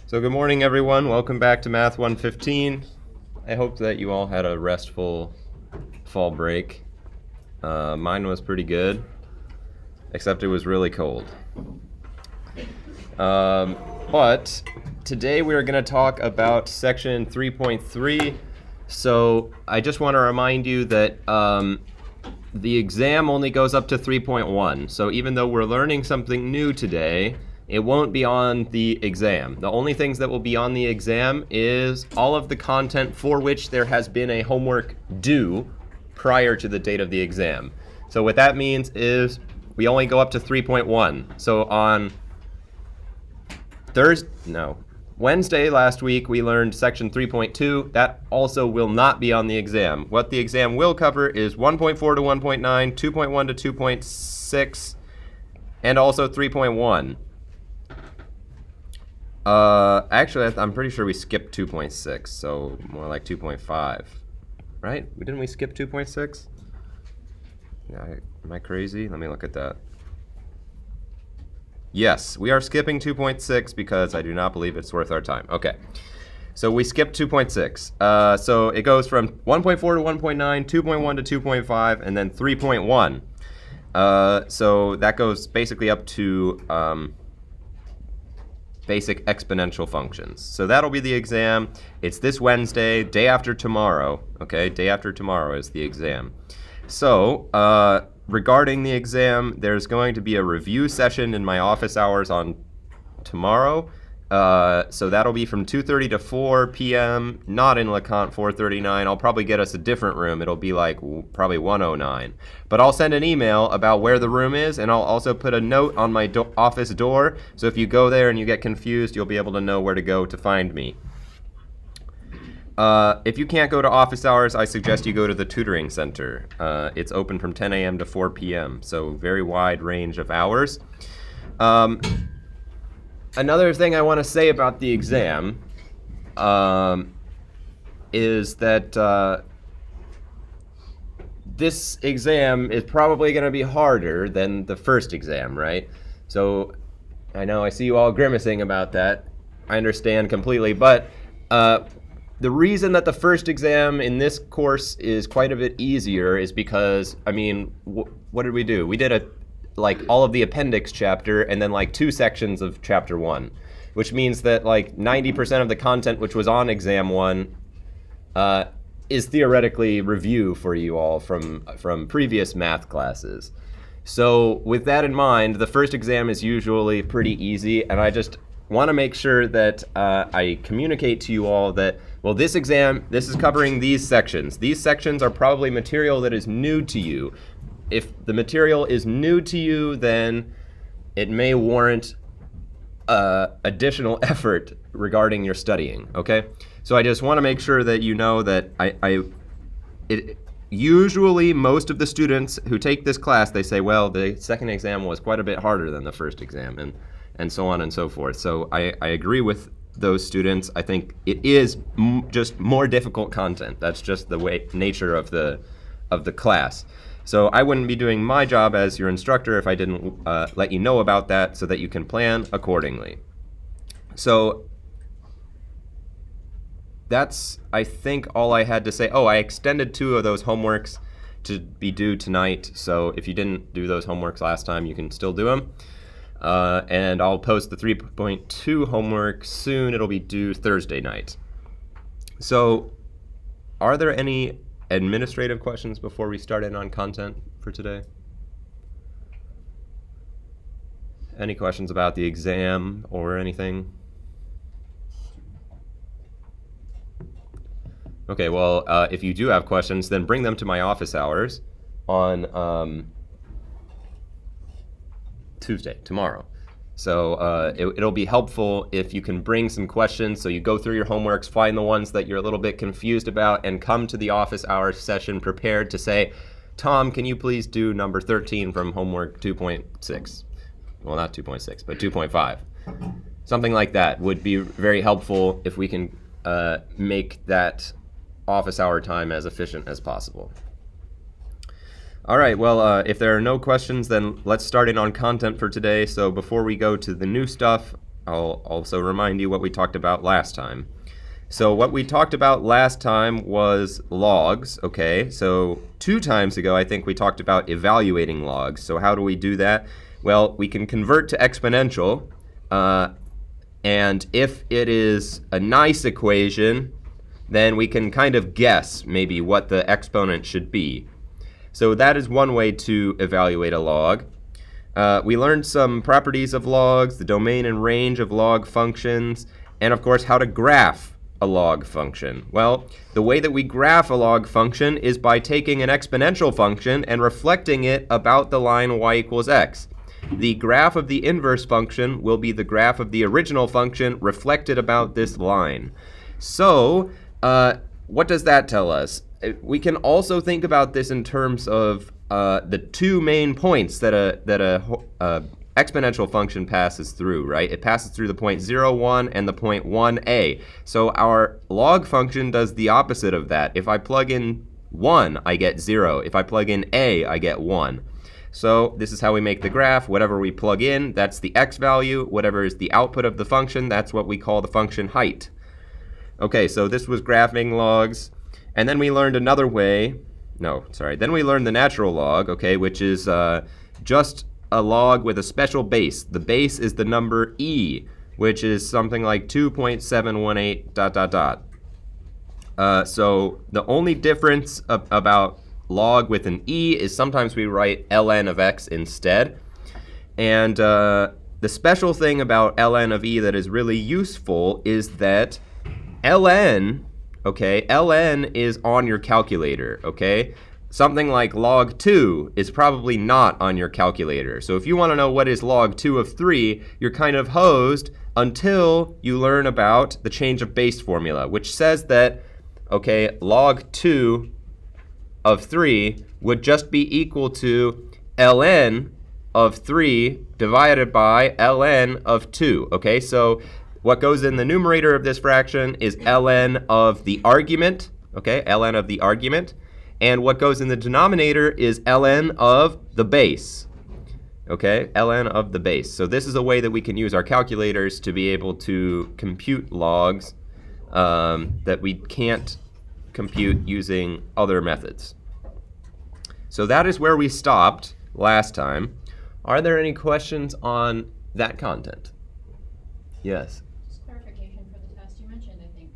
So good morning, everyone. Welcome back to Math 115. I hope that you all had a restful fall break. Mine was pretty good, except it was really cold. But today we are going to talk about section 3.3. So I just want to remind you that the exam only goes up to 3.1. So even though we're learning something new today, it won't be on the exam. The only things that will be on the exam is all of the content for which there has been a homework due prior to the date of the exam. So what that means is we only go up to 3.1. So on Wednesday last week we learned section 3.2. That also will not be on the exam. What the exam will cover is 1.4 to 1.9, 2.1 to 2.6, and also 3.1. Actually, I'm pretty sure we skipped 2.6, so more like 2.5, right? Didn't we skip 2.6? Am I crazy? Let me look at that. Yes, we are skipping 2.6 because I do not believe it's worth our time. Okay, so we skipped 2.6. So it goes from 1.4 to 1.9, 2.1 to 2.5, and then 3.1. So that goes basically up to basic exponential functions. So that'll be the exam. It's this Wednesday, day after tomorrow. Okay, day after tomorrow is the exam. So regarding the exam, there's going to be a review session in my office hours on tomorrow. So that'll be from 2:30 to 4 p.m., not in LeConte 439. I'll probably get us a different room. It'll be like probably 109. But I'll send an email about where the room is, and I'll also put a note on my office door. So if you go there and you get confused, you'll be able to know where to go to find me. If you can't go to office hours, I suggest you go to the tutoring center. It's open from 10 a.m. to 4 p.m., so very wide range of hours. Another thing I want to say about the exam is that this exam is probably going to be harder than the first exam, right? So I know I see you all grimacing about that. I understand completely, but the reason that the first exam in this course is quite a bit easier is because, I mean, what did we do? We did like all of the appendix chapter and then like 2 sections of chapter 1, which means that like 90% of the content which was on exam 1 is theoretically review for you all from previous math classes. So with that in mind, the first exam is usually pretty easy, and I just want to make sure that I communicate to you all that, well, this exam, this is covering these sections. These sections are probably material that is new to you. If the material is new to you, then it may warrant additional effort regarding your studying, okay? So I just want to make sure that you know that usually most of the students who take this class, they say, well, the second exam was quite a bit harder than the first exam, and so on and so forth. So I agree with those students. I think it is just more difficult content. That's just the nature of the class. So I wouldn't be doing my job as your instructor if I didn't let you know about that so that you can plan accordingly. So that's, I think, all I had to say. Oh, I extended 2 of those homeworks to be due tonight. So if you didn't do those homeworks last time, you can still do them. And I'll post the 3.2 homework soon. It'll be due Thursday night. So are there any administrative questions before we start in on content for today? Any questions about the exam or anything? Okay, well, if you do have questions, then bring them to my office hours on Tuesday, tomorrow. So it'll be helpful if you can bring some questions. So you go through your homeworks, find the ones that you're a little bit confused about, and come to the office hour session prepared to say, Tom, can you please do number 13 from homework 2.6? Well, not 2.6, but 2.5. Something like that would be very helpful if we can make that office hour time as efficient as possible. All right, well, if there are no questions, then let's start in on content for today. So before we go to the new stuff, I'll also remind you what we talked about last time. So what we talked about last time was logs, okay? So 2 times ago, I think we talked about evaluating logs. So how do we do that? Well, we can convert to exponential, and if it is a nice equation, then we can kind of guess maybe what the exponent should be. So that is one way to evaluate a log. We learned some properties of logs, the domain and range of log functions, and of course how to graph a log function. Well, the way that we graph a log function is by taking an exponential function and reflecting it about the line y equals x. The graph of the inverse function will be the graph of the original function reflected about this line. So, what does that tell us? We can also think about this in terms of the 2 main points that a exponential function passes through, right? It passes through the point 0, 1 and the point 1a. So our log function does the opposite of that. If I plug in 1, I get 0. If I plug in a, I get 1. So this is how we make the graph. Whatever we plug in, that's the x value. Whatever is the output of the function, that's what we call the function height. Okay, so this was graphing logs. And then we learned another way. Then we learned the natural log, okay, which is just a log with a special base. The base is the number e, which is something like 2.718 ... So the only difference about log with an e is sometimes we write ln of x instead. And the special thing about ln of e that is really useful is that ln is on your calculator, okay? Something like log 2 is probably not on your calculator. So if you want to know what is log 2 of 3, you're kind of hosed until you learn about the change of base formula, which says that, okay, log 2 of 3 would just be equal to ln of 3 divided by ln of 2, okay? So what goes in the numerator of this fraction is ln of the argument, okay, ln of the argument. And what goes in the denominator is ln of the base, okay, ln of the base. So this is a way that we can use our calculators to be able to compute logs that we can't compute using other methods. So that is where we stopped last time. Are there any questions on that content? Yes. Just clarification for the test. You mentioned, I think,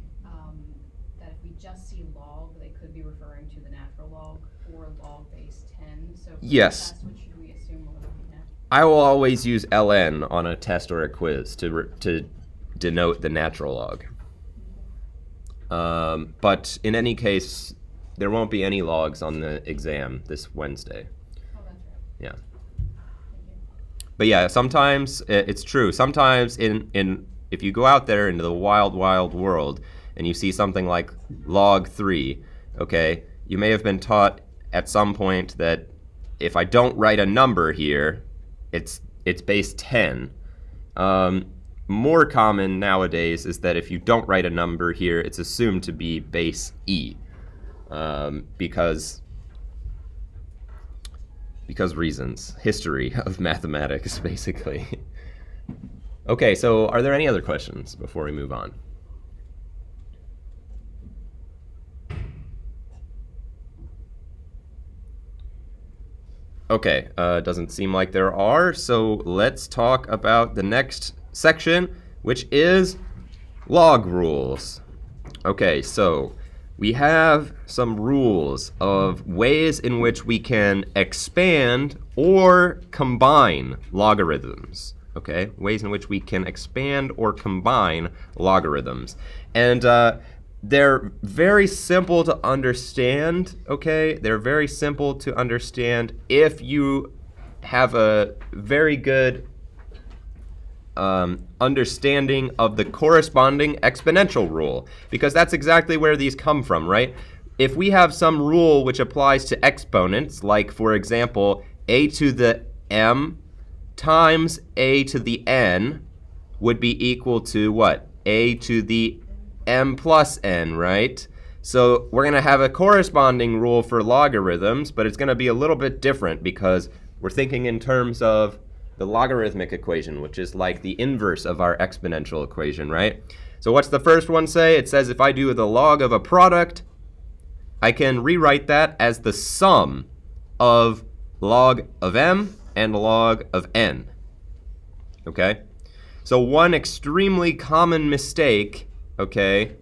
that if we just see log, they could be referring to the natural log or log base 10. So for yes. the test, what should we assume we're looking at? I will always use ln on a test or a quiz to denote the natural log. But in any case, there won't be any logs on the exam this Wednesday. Oh, that's right. Yeah. Thank you. But yeah, sometimes it's true. Sometimes if you go out there into the wild, wild world and you see something like log 3, okay, you may have been taught at some point that if I don't write a number here, it's base 10. More common nowadays is that if you don't write a number here, it's assumed to be base e, because reasons, history of mathematics, basically. Okay, so are there any other questions before we move on? Okay, doesn't seem like there are, so let's talk about the next section, which is log rules. Okay, so we have some rules of ways in which we can expand or combine logarithms. Okay, ways in which we can expand or combine logarithms. And they're very simple to understand, okay? They're very simple to understand if you have a very good understanding of the corresponding exponential rule, because that's exactly where these come from, right? If we have some rule which applies to exponents, like for example, a to the m times a to the n would be equal to what? A to the m plus n, right? So we're going to have a corresponding rule for logarithms, but it's going to be a little bit different because we're thinking in terms of the logarithmic equation, which is like the inverse of our exponential equation, right? So what's the first one say? It says if I do the log of a product, I can rewrite that as the sum of log of m and log of n. Okay? So one extremely common mistake, okay,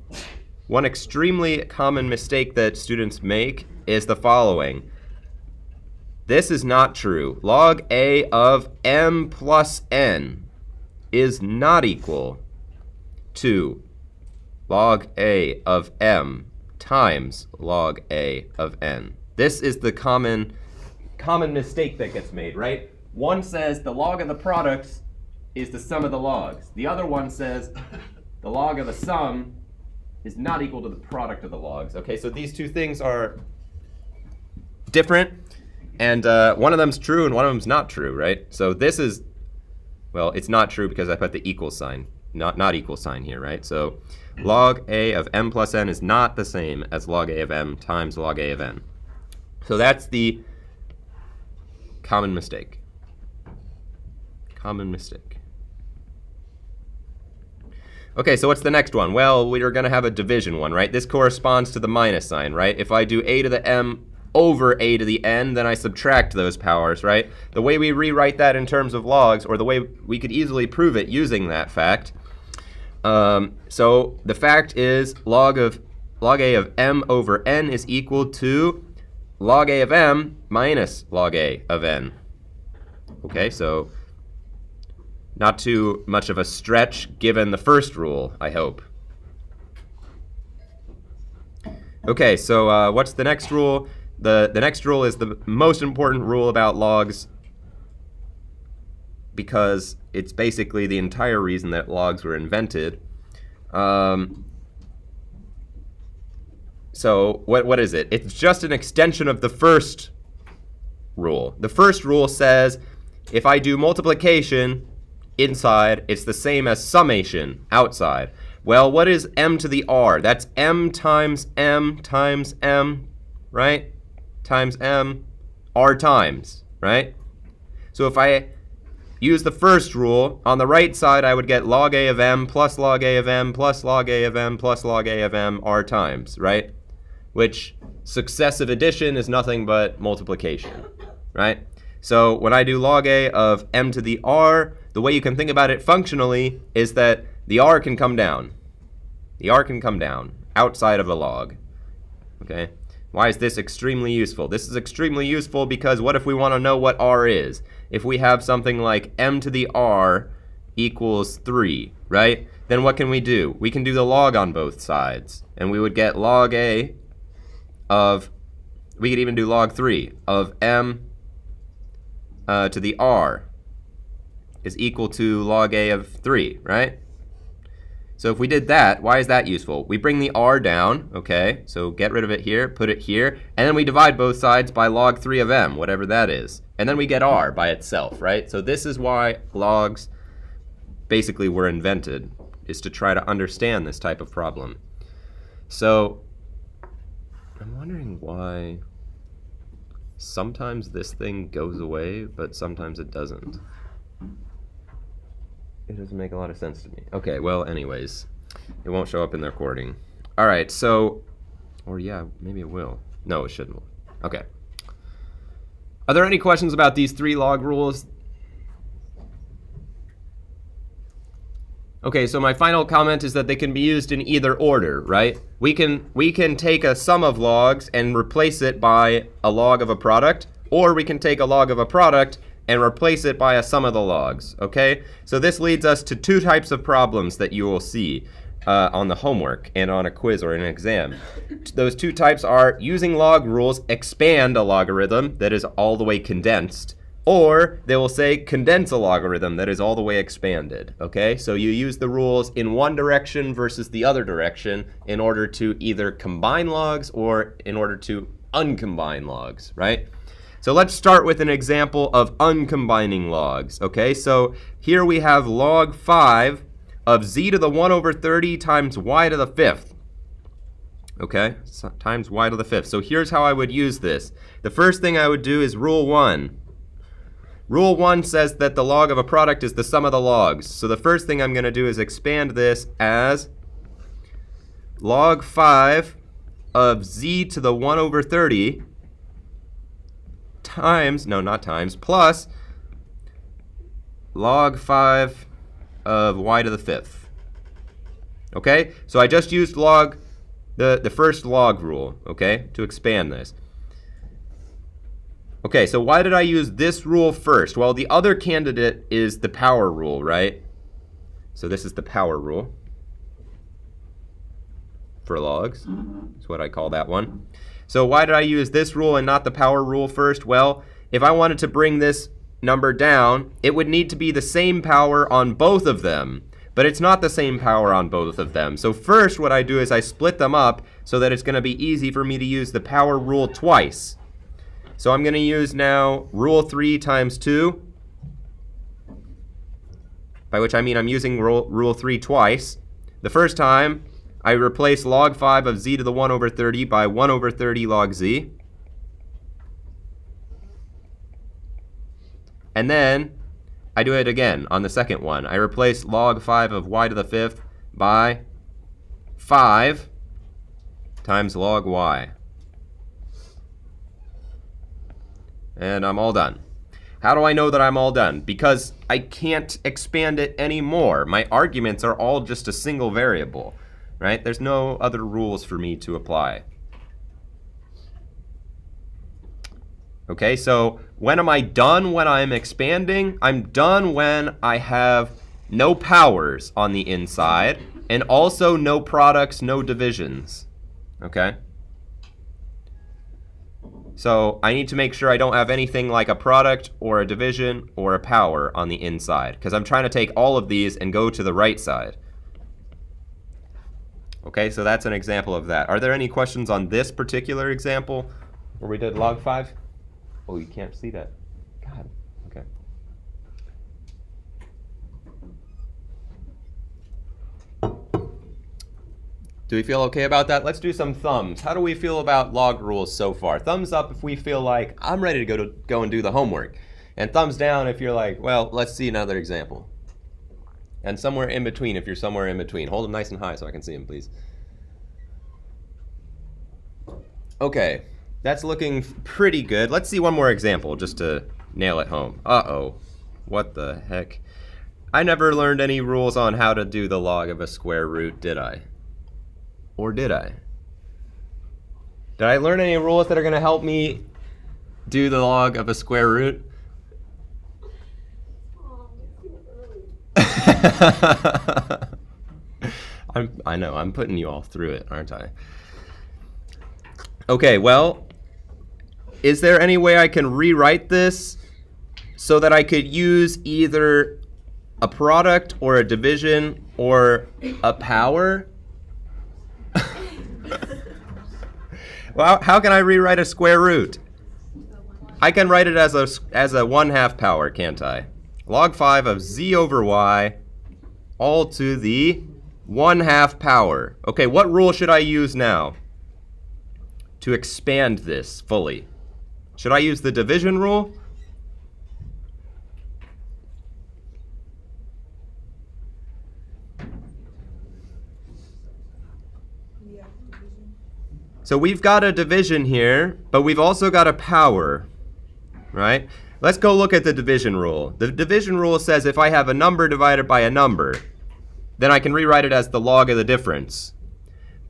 one extremely common mistake that students make is the following. This is not true. Log a of m plus n is not equal to log a of m times log a of n. This is the common mistake that gets made, right? One says the log of the products is the sum of the logs. The other one says the log of the sum is not equal to the product of the logs. Okay, so these two things are different, and one of them's true and one of them's not true, right? So this is, well, it's not true because I put the equal sign, not equal sign here, right? So log a of m plus n is not the same as log a of m times log a of n. So that's the common mistake. Common mistake. Okay, so what's the next one? Well, we're going to have a division one, right? This corresponds to the minus sign, right? If I do a to the m over a to the n, then I subtract those powers, right? The way we rewrite that in terms of logs, or the way we could easily prove it using that fact. So the fact is log a of m over n is equal to log a of m minus log a of n. Okay, so not too much of a stretch given the first rule, I hope. Okay, so what's the next rule? The next rule is the most important rule about logs because it's basically the entire reason that logs were invented. So what is it? It's just an extension of the first rule. The first rule says if I do multiplication inside, it's the same as summation outside. Well, what is m to the r? That's m times m times m, right? Times m, r times, right? So if I use the first rule, on the right side I would get log a of m plus log a of m plus log a of m plus log a of m r times, right? Which successive addition is nothing but multiplication, right? So when I do log a of m to the r, the way you can think about it functionally is that the r can come down. The r can come down outside of the log, okay? Why is this extremely useful? This is extremely useful because what if we want to know what r is? If we have something like m to the r equals 3, right? Then what can we do? We can do the log on both sides, and we would get log a of, we could even do log 3 of m to the r is equal to log a of 3, right? So if we did that, why is that useful? We bring the r down, okay, so get rid of it here, put it here, and then we divide both sides by log 3 of m, whatever that is. And then we get r by itself, right? So this is why logs basically were invented, is to try to understand this type of problem. So I'm wondering why sometimes this thing goes away, but sometimes it doesn't. It doesn't make a lot of sense to me. Okay, well, anyways, it won't show up in the recording. All right, so, or yeah, maybe it will. No, it shouldn't. Okay. Are there any questions about these 3 log rules? Okay, so my final comment is that they can be used in either order, right? We can take a sum of logs and replace it by a log of a product, or we can take a log of a product and replace it by a sum of the logs, okay? So this leads us to 2 types of problems that you will see on the homework and on a quiz or an exam. Those 2 types are using log rules expand a logarithm that is all the way condensed, or they will say condense a logarithm that is all the way expanded, okay? So you use the rules in one direction versus the other direction in order to either combine logs or in order to uncombine logs, right? So let's start with an example of uncombining logs, okay? So here we have log 5 of z to the 1 over 30 times y to the 5th, okay? So, times y to the 5th. So here's how I would use this. The first thing I would do is rule 1. Rule 1 says that the log of a product is the sum of the logs. So the first thing I'm going to do is expand this as log 5 of z to the 1 over 30 times, no, not times, plus log 5 of y to the 5th. Okay, so I just used the first log rule, okay, to expand this. Okay, so why did I use this rule first? Well, the other candidate is the power rule, right? So this is the power rule for logs. That's what I call that one. So why did I use this rule and not the power rule first? Well, if I wanted to bring this number down, it would need to be the same power on both of them. But it's not the same power on both of them. So first what I do is I split them up so that it's going to be easy for me to use the power rule twice. So I'm going to use now rule 3 times 2, by which I mean I'm using rule 3 twice. The first time, I replace log 5 of z to the 1 over 30 by 1 over 30 log z. And then I do it again on the second one. I replace log 5 of y to the 5th by 5 times log y. And I'm all done. How do I know that I'm all done? Because I can't expand it anymore. My arguments are all just a single variable, right? There's no other rules for me to apply. Okay, so when am I done when I'm expanding? I'm done when I have no powers on the inside and also no products, no divisions. Okay? So I need to make sure I don't have anything like a product or a division or a power on the inside, because I'm trying to take all of these and go to the right side. Okay, so that's an example of that. Are there any questions on this particular example where we did log 5? Oh, you can't see that. God, okay. Do we feel okay about that? Let's do some thumbs. How do we feel about log rules so far? Thumbs up if we feel like I'm ready to go and do the homework. And thumbs down if you're like, well, let's see another example. And somewhere in between if you're somewhere in between. Hold them nice and high so I can see them, please. Okay, that's looking pretty good. Let's see one more example just to nail it home. Uh-oh, what the heck? I never learned any rules on how to do the log of a square root, did I? Or did I? Did I learn any rules that are going to help me do the log of a square root? I know, I'm putting you all through it, aren't I? Okay, well, is there any way I can rewrite this so that I could use either a product or a division or a power? Well, how can I rewrite a square root? I can write it as a 1/2 power, can't I? Log 5 of z over y all to the 1/2 power. Okay, what rule should I use now to expand this fully? Should I use the division rule? So we've got a division here, but we've also got a power, right? Let's go look at the division rule. The division rule says if I have a number divided by a number, then I can rewrite it as the log of the difference.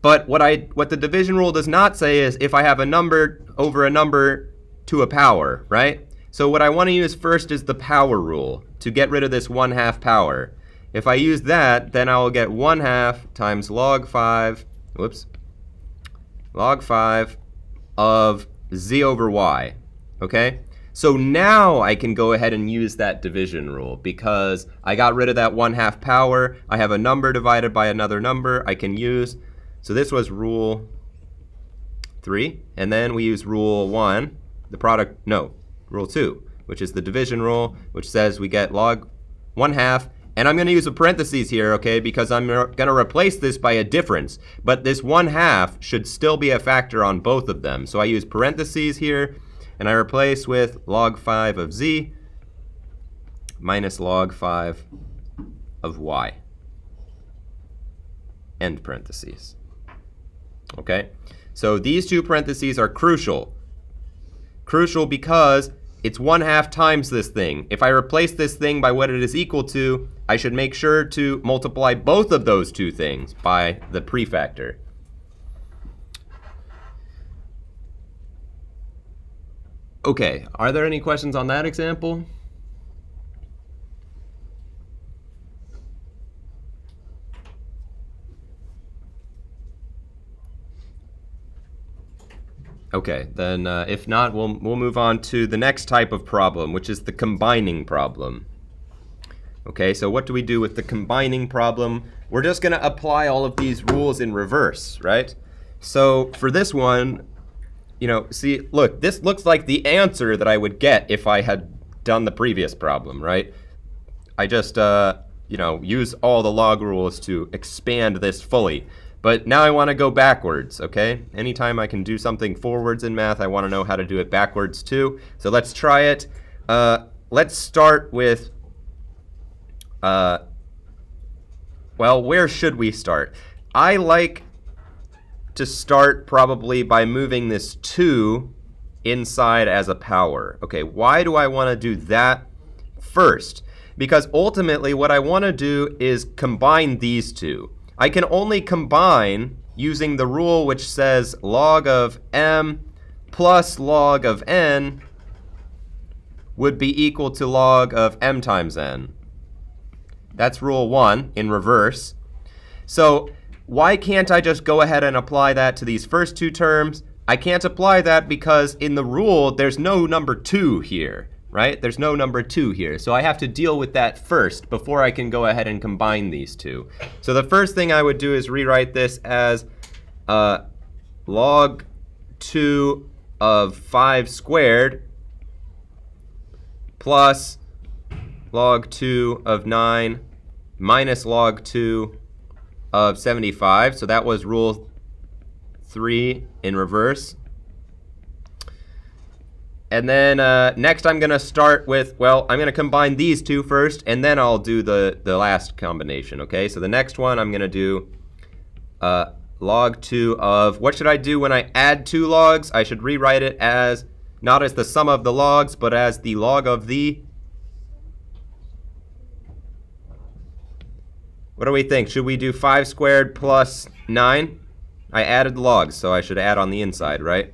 But what the division rule does not say is if I have a number over a number to a power, right? So what I want to use first is the power rule to get rid of this 1/2 power. If I use that, then I will get 1/2 times log 5, log 5 of z over y, okay? So now I can go ahead and use that division rule because I got rid of that 1/2 power. I have a number divided by another number I can use. So this was rule 3, and then we use rule 1, rule 2, which is the division rule, which says we get log 1/2. And I'm going to use a parentheses here, okay, because I'm going to replace this by a difference. But this 1/2 should still be a factor on both of them. So I use parentheses here, and I replace with log 5 of z minus log 5 of y. End parentheses. Okay? So these two parentheses are crucial. Crucial because it's 1/2 times this thing. If I replace this thing by what it is equal to, I should make sure to multiply both of those two things by the prefactor. Okay, are there any questions on that example? Okay, then if not, we'll move on to the next type of problem, which is the combining problem. Okay, so what do we do with the combining problem? We're just going to apply all of these rules in reverse, right? So for this one, see, look, this looks like the answer that I would get if I had done the previous problem, right? I just, use all the log rules to expand this fully. But now I want to go backwards, okay? Anytime I can do something forwards in math, I want to know how to do it backwards too. So let's try it. Let's start with, where should we start? I like to start probably by moving this 2 inside as a power. Okay, why do I want to do that first? Because ultimately what I want to do is combine these two. I can only combine using the rule which says log of m plus log of n would be equal to log of m times n. That's rule 1 in reverse. So why can't I just go ahead and apply that to these first two terms? I can't apply that because in the rule there's no number 2 here, right? There's no number 2 here. So I have to deal with that first before I can go ahead and combine these two. So the first thing I would do is rewrite this as log 2 of 5 squared plus log 2 of 9 minus log 2 of 75. So that was rule 3 in reverse. And then next I'm going to start with, I'm going to combine these two first, and then I'll do the last combination, okay? So the next one I'm going to do log 2 of, what should I do when I add two logs? I should rewrite it as, not as the sum of the logs, but as the log of the, what do we think? Should we do 5 squared plus 9? I added logs, so I should add on the inside, right?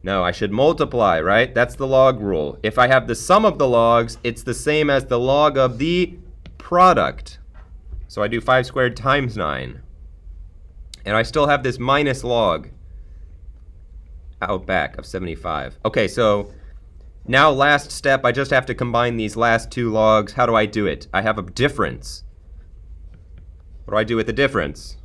No, I should multiply, right? That's the log rule. If I have the sum of the logs, it's the same as the log of the product. So I do 5 squared times 9. And I still have this minus log out back of 75. Okay, so now last step, I just have to combine these last two logs. How do I do it? I have a difference. What do I do with the difference?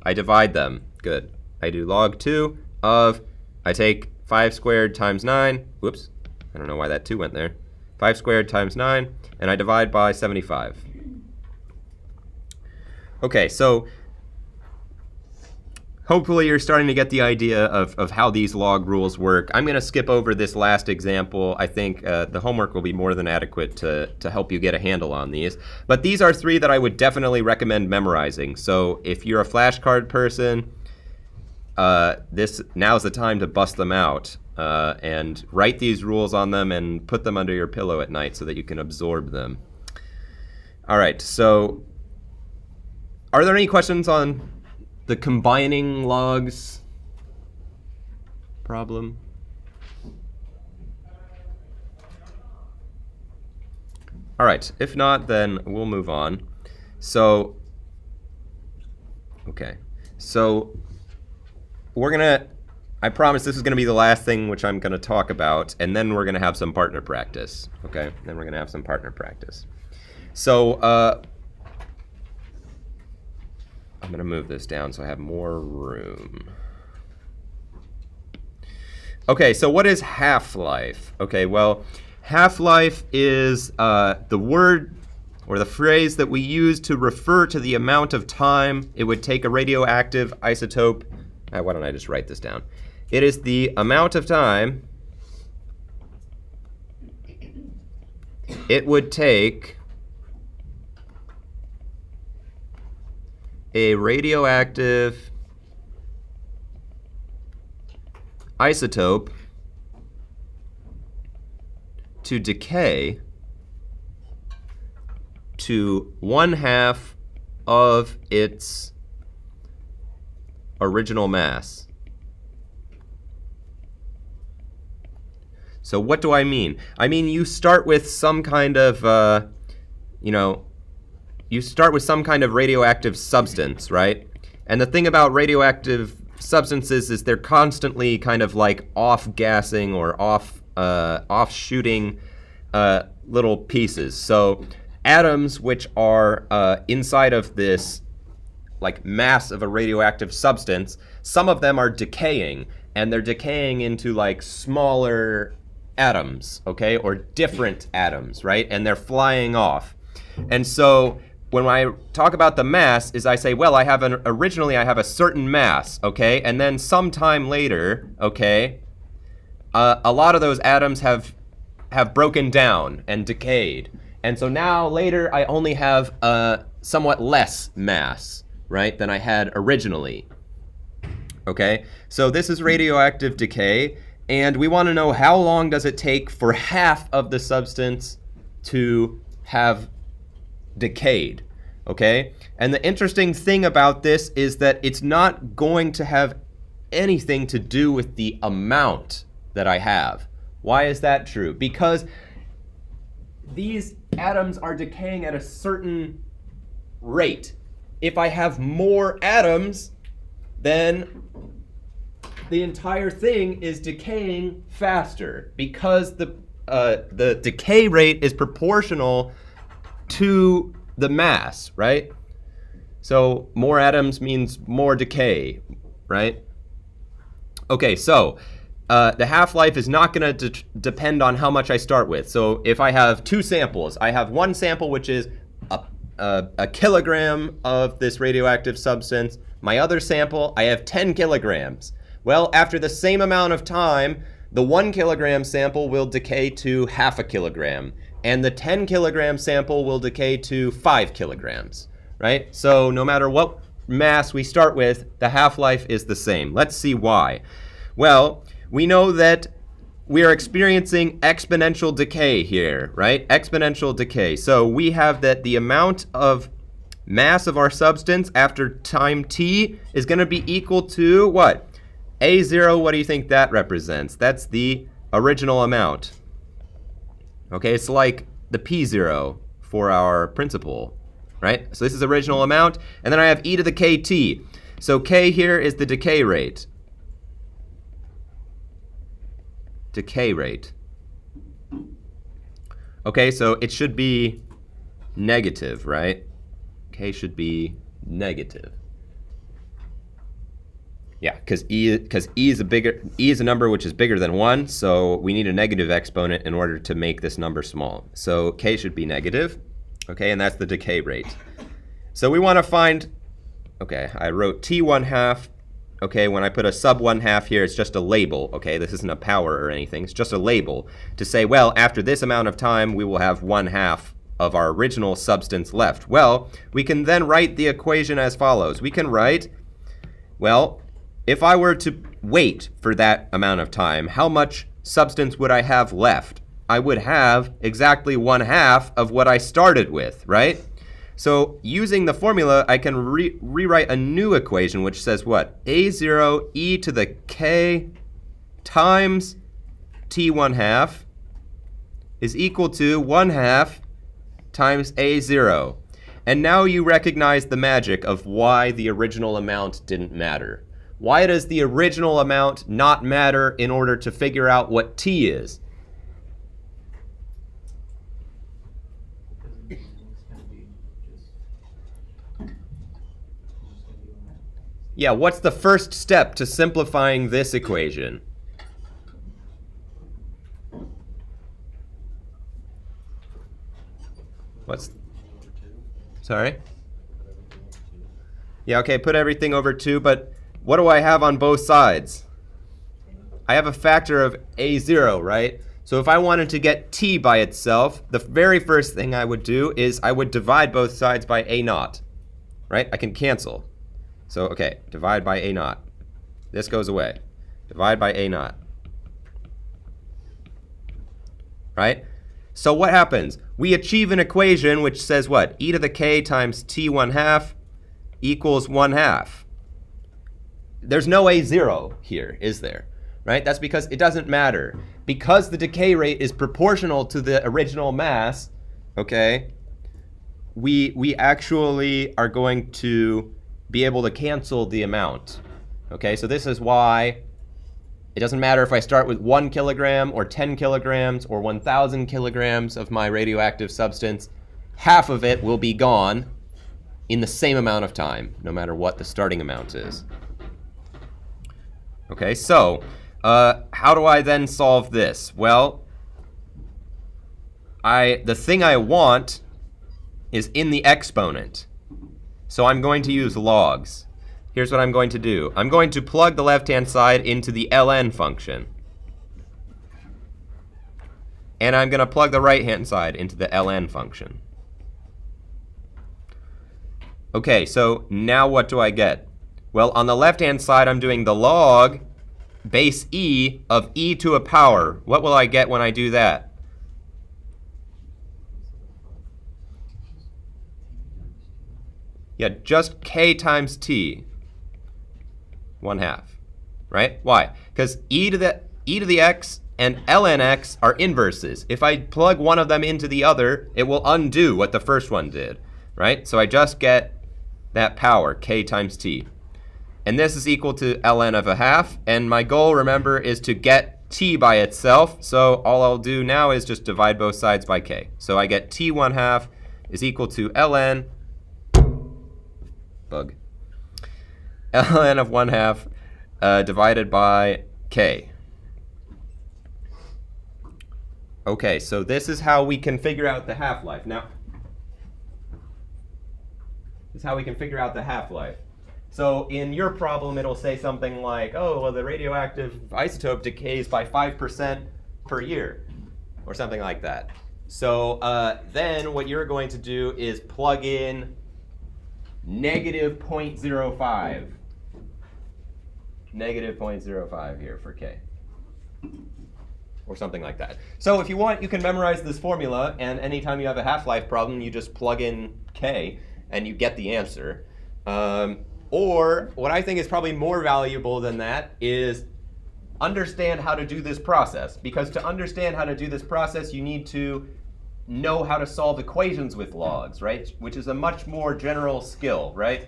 I divide them. Good. I do log 2 of, I take 5 squared times 9. Whoops. I don't know why that 2 went there. 5 squared times 9, and I divide by 75. Okay, so hopefully you're starting to get the idea of how these log rules work. I'm going to skip over this last example. I think the homework will be more than adequate to help you get a handle on these. But these are 3 that I would definitely recommend memorizing. So if you're a flashcard person, now's the time to bust them out and write these rules on them and put them under your pillow at night so that you can absorb them. All right, so are there any questions on the combining logs problem? All right, if not, then we'll move on. So, okay, so I promise this is gonna be the last thing which I'm gonna talk about, and then we're gonna have some partner practice, okay? Then we're gonna have some partner practice. So, I'm going to move this down so I have more room. Okay, so what is half-life? Okay, well, half-life is the word or the phrase that we use to refer to the amount of time it would take a radioactive isotope. Why don't I just write this down? It is the amount of time it would take a radioactive isotope to decay to 1/2 of its original mass. So what do I mean? I mean, you start with some kind of, you start with some kind of radioactive substance, right? And the thing about radioactive substances is they're constantly kind of like off-gassing or off-shooting little pieces. So atoms which are inside of this like mass of a radioactive substance, some of them are decaying, and they're decaying into like smaller atoms, okay, or different atoms, right? And they're flying off. And so when I talk about the mass is I say, well, originally I have a certain mass, okay, and then sometime later, okay, a lot of those atoms have broken down and decayed. And so now later I only have a somewhat less mass, right, than I had originally. Okay, so this is radioactive decay, and we want to know how long does it take for half of the substance to have decayed, okay? And the interesting thing about this is that it's not going to have anything to do with the amount that I have. Why is that true? Because these atoms are decaying at a certain rate. If I have more atoms, then the entire thing is decaying faster because the decay rate is proportional to the mass, right? So more atoms means more decay, right? Okay, so the half-life is not going to depend on how much I start with. So if I have two samples, I have one sample which is a kilogram of this radioactive substance. My other sample, I have 10 kilograms. Well, after the same amount of time, the 1 kilogram sample will decay to 1/2 kilogram, and the 10 kilogram sample will decay to 5 kilograms, right? So no matter what mass we start with, the half-life is the same. Let's see why. Well, we know that we are experiencing exponential decay here, right? Exponential decay. So we have that the amount of mass of our substance after time t is going to be equal to what? A0, what do you think that represents? That's the original amount. Okay, it's like the P0 for our principal, right? So this is original amount, and then I have e to the kt. So k here is the decay rate. Decay rate. Okay, so it should be negative, right? K should be negative. Yeah, because e is a number which is bigger than 1, so we need a negative exponent in order to make this number small. So k should be negative, okay, and that's the decay rate. So we want to find, okay, I wrote t 1/2. Okay, when I put a sub 1/2 here, it's just a label, okay? This isn't a power or anything. It's just a label to say, well, after this amount of time, we will have 1/2 of our original substance left. Well, we can then write the equation as follows. We can write, well, if I were to wait for that amount of time, how much substance would I have left? I would have exactly 1/2 of what I started with, right? So using the formula, I can rewrite a new equation which says what? A0 e to the k times t 1/2 is equal to 1/2 times A0. And now you recognize the magic of why the original amount didn't matter. Why does the original amount not matter in order to figure out what t is? Yeah, what's the first step to simplifying this equation? Sorry? Yeah, okay, put everything over 2, but what do I have on both sides? I have a factor of a0, right? So if I wanted to get t by itself, the very first thing I would do is I would divide both sides by a0, right? I can cancel. So, okay, divide by a0. This goes away. Divide by a0. Right? So what happens? We achieve an equation which says what? E to the k times t 1/2 equals 1/2. There's no a0 here, is there? Right? That's because it doesn't matter. Because the decay rate is proportional to the original mass, okay, we actually are going to be able to cancel the amount. Okay, so this is why it doesn't matter if I start with 1 kilogram or 10 kilograms or 1,000 kilograms of my radioactive substance, half of it will be gone in the same amount of time, no matter what the starting amount is. Okay, so how do I then solve this? Well, the thing I want is in the exponent. So I'm going to use logs. Here's what I'm going to do. I'm going to plug the left-hand side into the ln function. And I'm going to plug the right-hand side into the ln function. Okay, so now what do I get? Well, on the left-hand side, I'm doing the log base e of e to a power. What will I get when I do that? Yeah, just k times t, 1/2, right? Why? Because e to the x and ln x are inverses. If I plug one of them into the other, it will undo what the first one did, right? So I just get that power, k times t. And this is equal to ln of 1/2. And my goal, remember, is to get t by itself. So all I'll do now is just divide both sides by k. So I get t 1/2 is equal to ln ln of 1/2 divided by k. Okay, so this is how we can figure out the half-life. Now, this is how we can figure out the half-life. So in your problem, it'll say something like, oh, well, the radioactive isotope decays by 5% per year, or something like that. So then what you're going to do is plug in negative 0.05. Negative 0.05 here for k. Or something like that. So if you want, you can memorize this formula, and anytime you have a half-life problem, you just plug in k, and you get the answer. Or what I think is probably more valuable than that is understand how to do this process. Because to understand how to do this process, you need to know how to solve equations with logs, right? Which is a much more general skill, right?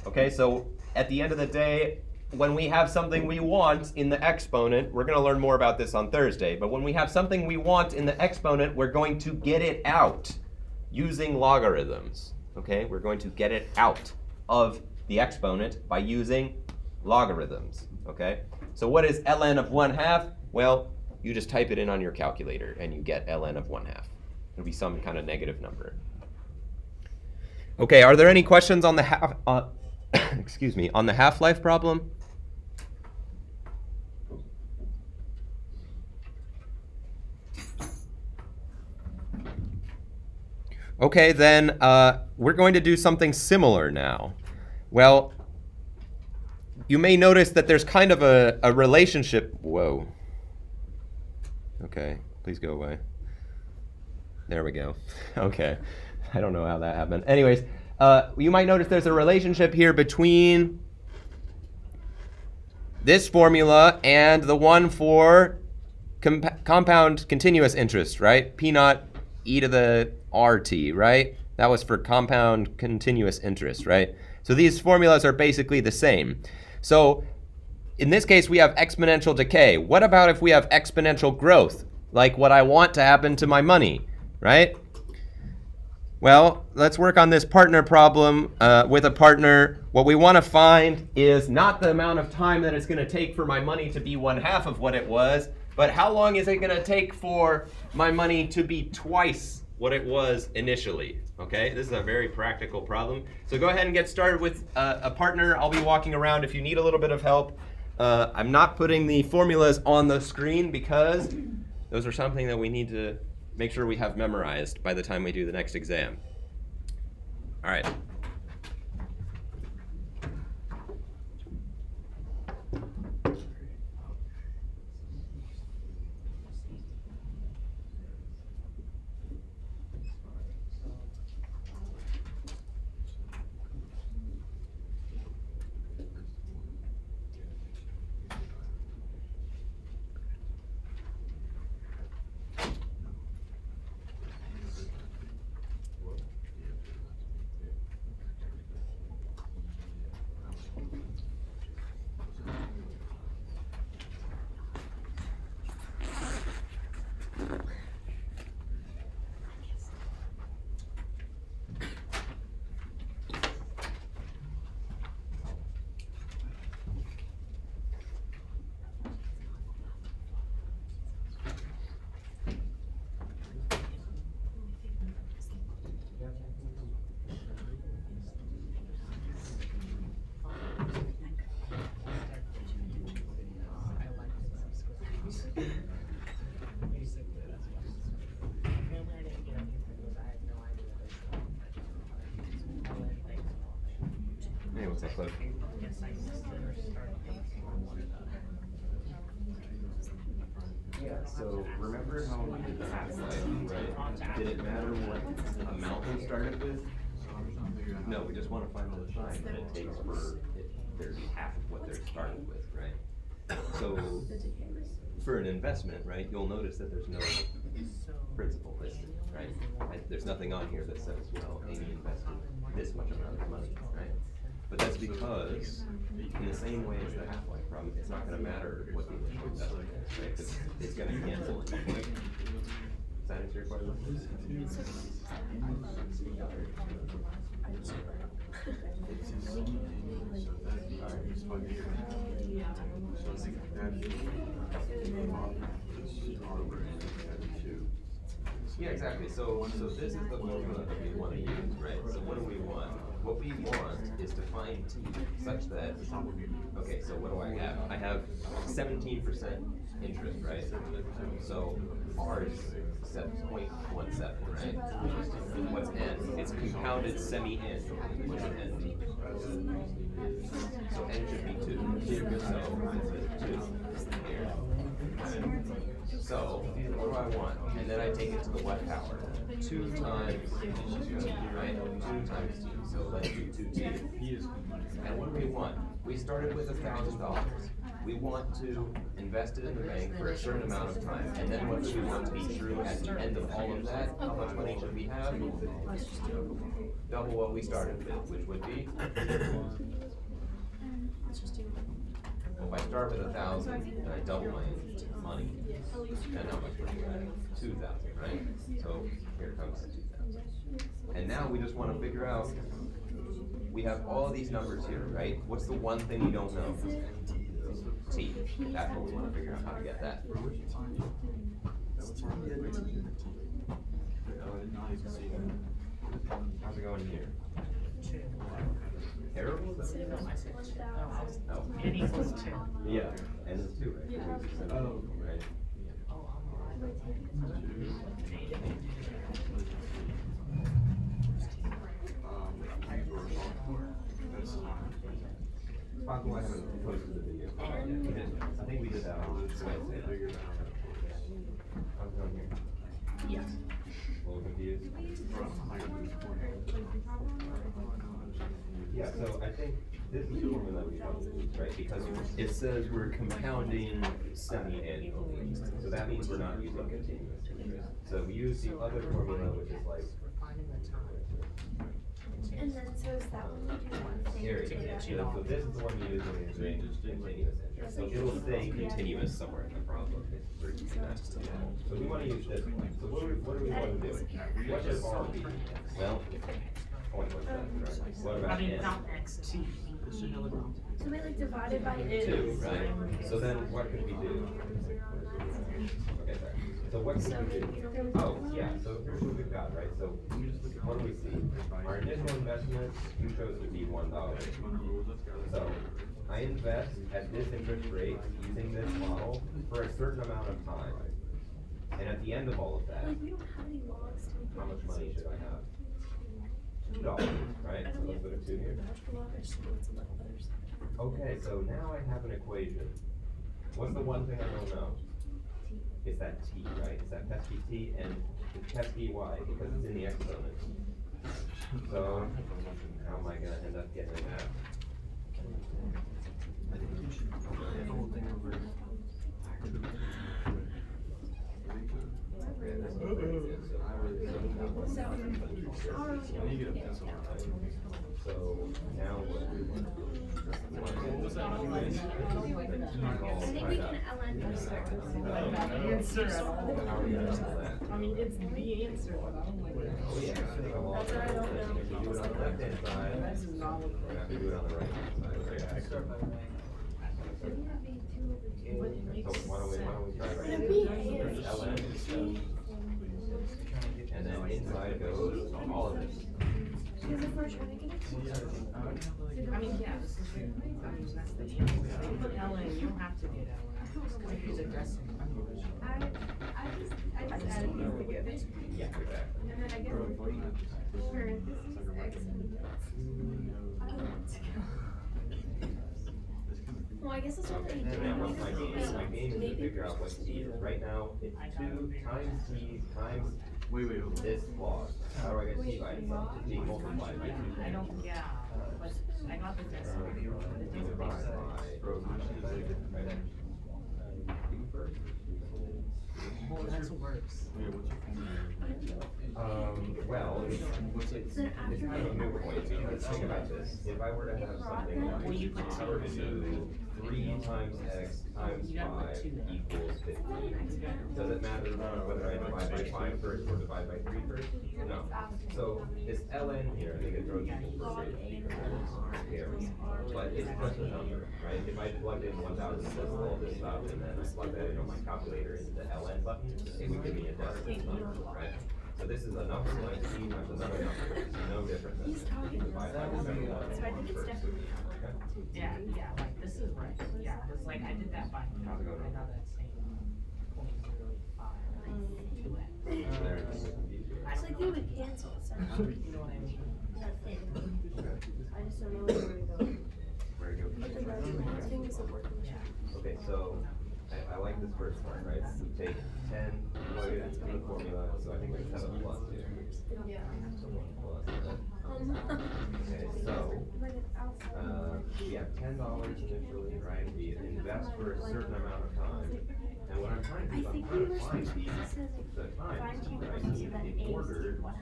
Okay, so at the end of the day, when we have something we want in the exponent, we're going to learn more about this on Thursday, but when we have something we want in the exponent, we're going to get it out using logarithms, okay? We're going to get it out of the exponent by using logarithms, okay? So what is ln of 1/2? Well, you just type it in on your calculator and you get ln of 1/2. It'll be some kind of negative number. Okay, are there any questions on the excuse me, on the half-life problem? Okay, then we're going to do something similar now. Well, you may notice that there's kind of a relationship. Whoa. Okay, please go away. There we go. Okay, I don't know how that happened. Anyways, you might notice there's a relationship here between this formula and the one for compound continuous interest, right? P naught e to the RT, right? That was for compound continuous interest, right? So these formulas are basically the same. So in this case, we have exponential decay. What about if we have exponential growth, like what I want to happen to my money, right? Well, let's work on this partner problem with a partner. What we want to find is not the amount of time that it's going to take for my money to be 1/2 of what it was, but how long is it going to take for my money to be twice what it was initially, okay? This is a very practical problem. So go ahead and get started with a partner. I'll be walking around if you need a little bit of help. I'm not putting the formulas on the screen because those are something that we need to make sure we have memorized by the time we do the next exam. All right. Hey, what's up, Cliff? Yeah, so remember how we did the half-life, right? Did it matter what amount we started with? No, we just want to find the time that it takes for it there to be half of what they're starting with, right? So for an investment, right, you'll notice that there's no principal listed, right? There's nothing on here that says, well, Amy invested this much amount of money, right? But that's because, in the same way as the half-life problem, it's not going to matter what the initial investment is, right? Because it's going to cancel it. Does that answer your question? Yeah, exactly. So this is the formula that we want to use, right? So what do we want? What we want is to find t such that, okay, so what do I have? I have 17% interest, right? So r is 7.17, right? What's n? It's compounded semi-n. What's n? So n should be 2. So it's 2 here. So, what do I want? And then I take it to the what power? 2 times, right? 2 times t. So let's do 2t. And what do we want? We started with $1,000. We want to invest it in the bank for a certain amount of time. And then what do we want to be true at the end of all of that? How much money should we have? Double what we started with, which would be? Well, if I start with 1,000 and I double my money, then how much money do I have? 2,000, right? So here comes the 2,000. And now we just want to figure out, we have all of these numbers here, right? What's the one thing you don't know? T. That's what we want to figure out how to get that. How's it going here? Terrible? Oh. N equals 2. Yeah, n is 2, right? Oh. Right. It's possible I haven't posted the video. I think we did that on Wednesday. How's it going here? Yes. A little confused? Yeah, so I think this is the formula we want to use, right? Because it says we're compounding semi-annually. So that means we're not using continuous interest. So we use the other formula, which is like. And then so is that when you do one thing? Here, so this is the one you use when you're doing continuous interest. So it'll say continuous somewhere in the problem. We're using that. So we want to use this one. So what do we want to do? What should R be? Well, pointless, right? What about N? Not xt. So we like divided by 2, right? So then what could we do? Okay, sorry. So what could we do? Oh, yeah, so here's what we've got, right? So what do we see? Our initial investment, you chose to be $1. So I invest at this interest rate using this model for a certain amount of time. And at the end of all of that, Like, we don't have any logs to make. how much money should I have? $2, right? I So don't let's put a 2 here. natural log, I just want some others. Okay, so now I have an equation. What's the one thing I don't know? It's that t, right? It's that pesky t, and it's pesky y because it's in the exponent. So how am I gonna end up getting that? So now what we want to do? I think we can LN this. Answer. How are we gonna handle that? I mean, it's the answer, but I don't like it. Oh, yeah. That's what I don't know. If you do it on the left-hand side, This is not what we're gonna have to do it on the right-hand side, right? So why don't we try right It'd here? be There's ln, and then inside goes all of this. Because if we're trying to get it. I mean, yeah, this is your, I mean, that's the answer. You put LN, you don't have to get LN. Because he's addressing. I just added these together. Yeah, exactly. And then I guess parentheses, X and Well, I guess it's not that you And then what's my do game? My game is to figure out what t is. Right now, it's 2 times t times this log. How do I get t by itself? It's being multiplied by 2. I don't, yeah, but I got the decimal. Divide by Well, that's worse. Well, it's kind of a moot point, because think about this. If I were to have something like, if I were to do 3 times x times 5 equals 15, does it matter whether I divide by 5 first or divide by 3 first? No. So this ln here, I think it throws people for here, but it's just a number, right? If I plugged in 1,000 all this stuff, and then I plug that into my calculator into the ln button, it would give me a decimal number, right? So this is a number like c times another number, it's no different than He's talking divide by about seven so I think it's first. definitely. Okay. Yeah, yeah, like, this is right, yeah, cause like, I did that by, I got that same 0.05, 2x. There's It's like they would cancel, so. You know what I mean? That's it. I just don't know where to go. where you But the go. magic thing isn't working. Okay, so I like this first part, right? So you take 10, plug it into the formula, so I think we just have a plus here. yeah. So 1 plus that. Okay, so, we have $10 initially, right? We invest for a certain amount of time. And what I'm trying to do is I I'm think trying we to were find supposed these, to say the times, fine-tune right? it so that In A order is equal to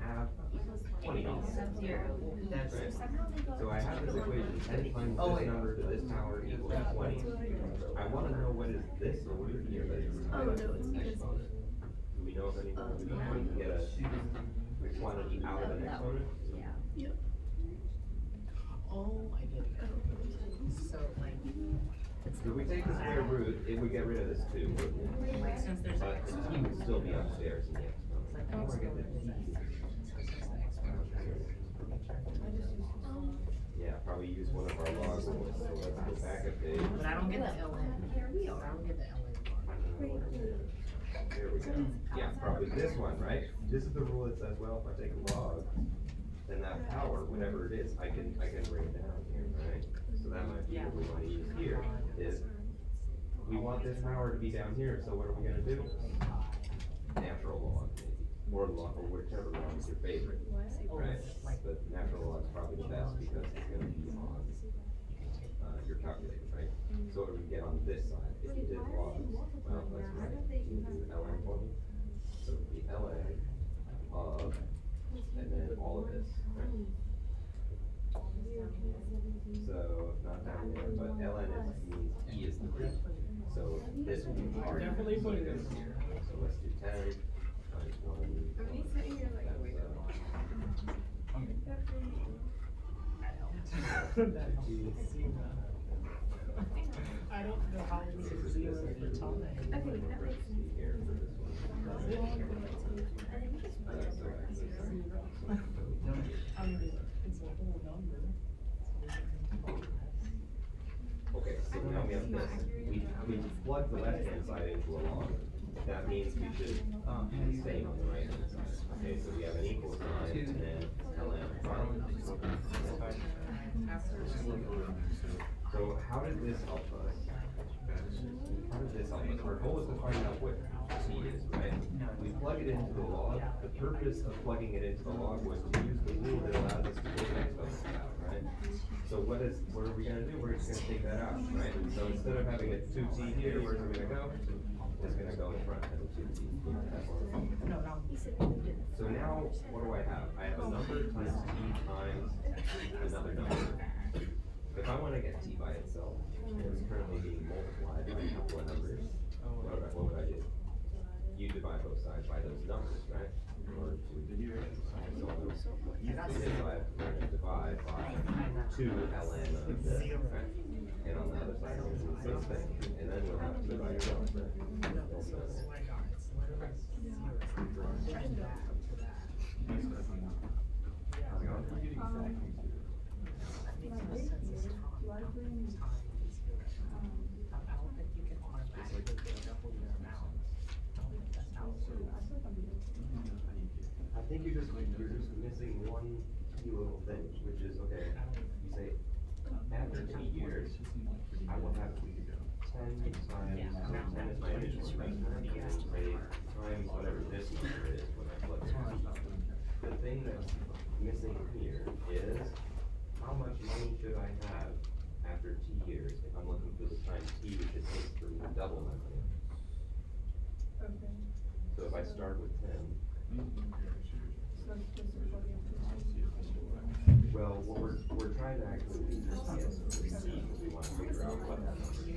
have $20. That's So somehow they go. So I have this equation, 10 times Oh, this wait. number to this power equals 20. I wanna know what is this over here that is Oh, no, it's because. exponent. Do we know if anyone, do we can get a quantity out of an exponent? Yep. Oh, I get it. So like, If we take the square root, it would get rid of this too, wouldn't it? like since there's But an the exponent. t would still be upstairs in the exponent. It's like, How do I get the t? Yeah, probably use one of our logs, so let's go back a page. But I don't get the LN. Here we I are. don't get the LN. There we go. Yeah, probably this one, right? This is the rule that says, well, if I take a log, then that power, whatever it is, I can bring it down here, right? So that might be what we wanna use here, is we want this power to be down here, so what are we gonna do? Natural log, maybe, or log, or whichever log is your favorite, right? But natural log is probably the best because it's gonna be on, your calculator, right? So what do we get on this side? If you did logs, well, that's right, you do ln for me. So it would be ln of, and then all of this, right? So, not down there, but ln means e is the root. So this would be part of Definitely put it in So here. let's do 10 times 1. I mean, sitting here like, wait, I don't know how we can zero the top. okay, that makes sense. Here for this one. I mean, it's a whole number. plug the left-hand side into a log, that means we should stay on the right-hand side. Okay, so we have an equal sign and then ln. So how did this help us? How did this help us? Our goal is to find out what t is, right? We plug it into the log. The purpose of plugging it into the log was to use the rule that allows us to take exponents out, right? So what are we going to do? We're just going to take that out, right? So instead of having a 2t here, where's it going to go? It's going to go in front as a 2t. So now, what do I have? I have a number times t times another number. If I want to get t by itself, and it's currently being multiplied by a couple of numbers, what would I do? You divide both sides by those numbers, right? Or so we're going to divide by 2 ln of this, right? And on the other side, we're going to do the same thing. And then we'll have to divide both, right? I think you're just missing one key little thing, which is, okay, you say, after 2 years, I will have 10 times, 10 is my initial investment, and say, times whatever this number is when I plug it in. The thing that's missing here is, how much money should I have after t years if I'm looking for the time t which it takes for me to double my money? Okay. So if I start with 10, well, what we're trying to actually do is get to the t because we want to figure out what should be,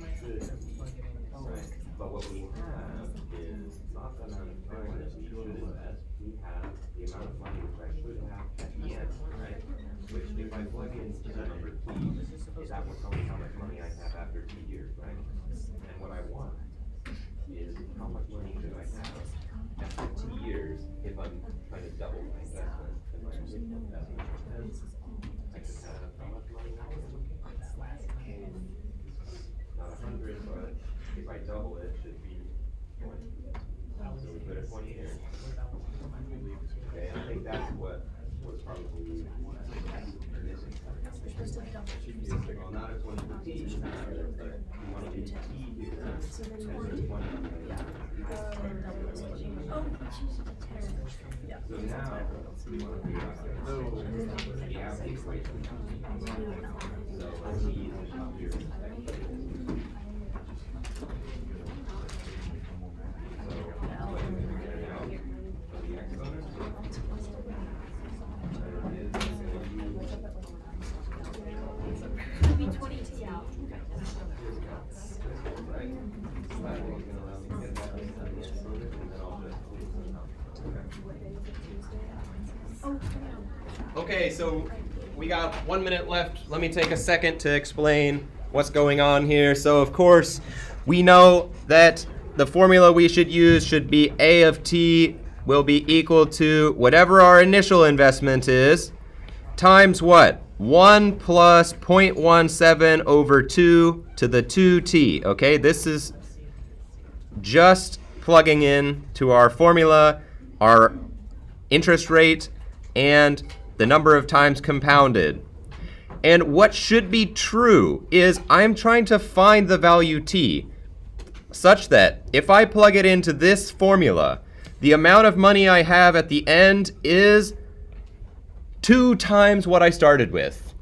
right? But what we have is not the amount of time that we should invest. We have the amount of money which I should have at the end, right? Which if I plug into the number t, that will tell me how much money I have after 2 years, right? And what I want is how much money should I have after 2 years if I'm trying to double my investment. If my initial investment is 10, I should have how much money now? Not 100, but if I double it, it should be 20. So we put it 20 here. Okay, and I think that's what was probably missing. Well, not a 20 for t, but you want to do t here. And there's 20. So now, we want to figure out how to the average equation. So t is up here. So what do we figure out for the exponent? Maybe 20 t out. Okay, so we got 1 minute left. Let me take a second to explain what's going on here. So of course, we know that the formula we should use should be A of t will be equal to whatever our initial investment is, times what? 1 plus 0.17 over 2 to the 2t. Okay, this is just plugging in to our formula, our interest rate, and the number of times compounded. And what should be true is I'm trying to find the value t such that if I plug it into this formula, the amount of money I have at the end is 2 times what I started with.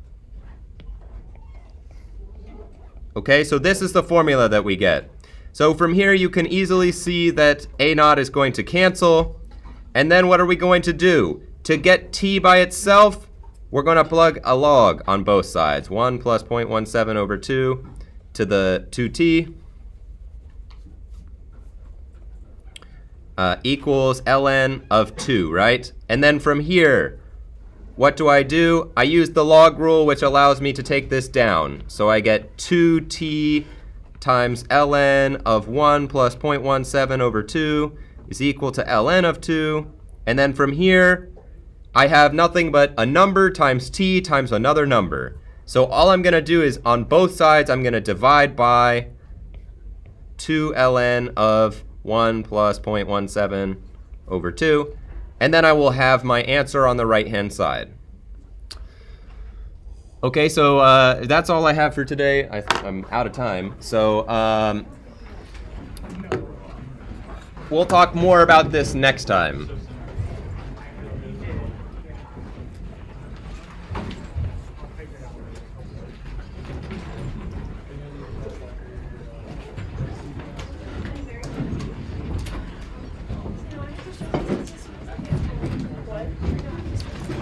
Okay, so this is the formula that we get. So from here you can easily see that A naught is going to cancel. And then what are we going to do? To get t by itself, we're going to plug a log on both sides. 1 plus 0.17 over 2 to the 2t equals ln of 2, right? And then from here, what do? I use the log rule, which allows me to take this down. So I get 2t times ln of 1 plus 0.17 over 2 is equal to ln of 2. And then from here, I have nothing but a number times t times another number. So all I'm going to do is on both sides, I'm going to divide by 2 ln of 1 plus 0.17 over 2. And then I will have my answer on the right-hand side. Okay, so that's all I have for today. I'm out of time. So we'll talk more about this next time.